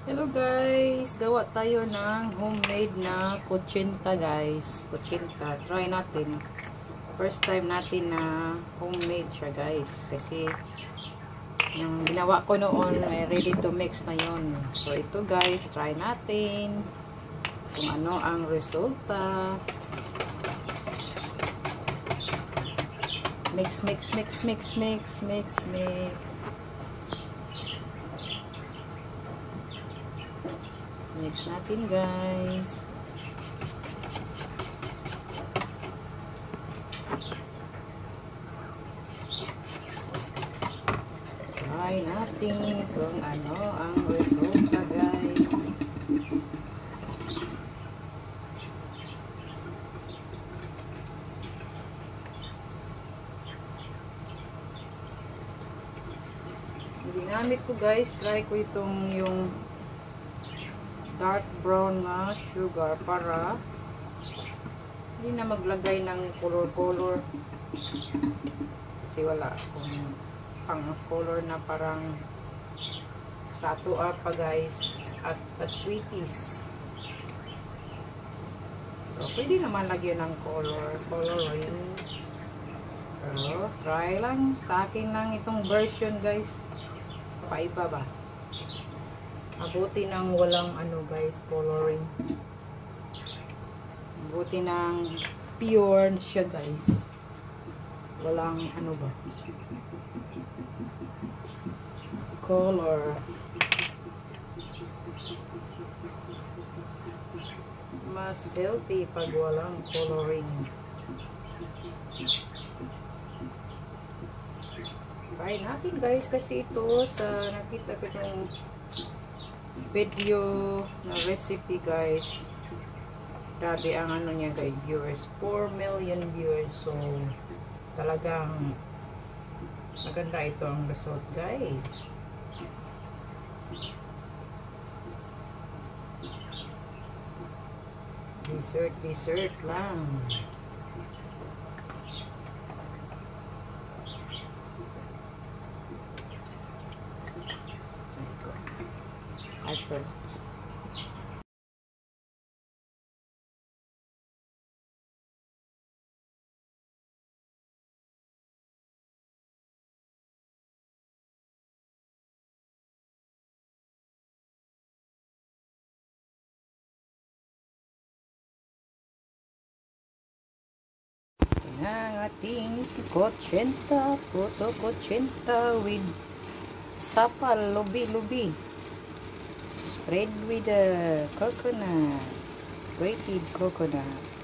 Hello guys, gawa tayo ng homemade na kuchinta guys. Kuchinta, try natin. First time natin na homemade siya guys. Kasi yung ginawa ko noon ay ready to mix na yon. So ito guys, try natin kung ano ang resulta. Mix, mix, mix, mix, mix, mix, mix. Mix natin guys. Try natin kung ano ang resulta guys. Ginamit ko guys, try ko itong yung dark brown na sugar para hindi na maglagay ng color kasi wala akong pang color na parang sa atua pa guys at sweeties. So pwede naman lagyan ng coloring, pero try lang sa akin lang itong version guys, paiba ba. Mabuti ng walang ano guys, coloring. Mabuti ng pure siya guys. Walang ano ba, color. Mas healthy pag walang coloring. Try natin guys, kasi ito sa nakita ko itong video na recipe guys, grabe ang ano niya guys, viewers, 4 million viewers. So talagang maganda ito ang result guys. Dessert lang. Ang ating kuchinta, puto kuchinta with sapal, lubi-lubi, spread with the coconut, grated coconut.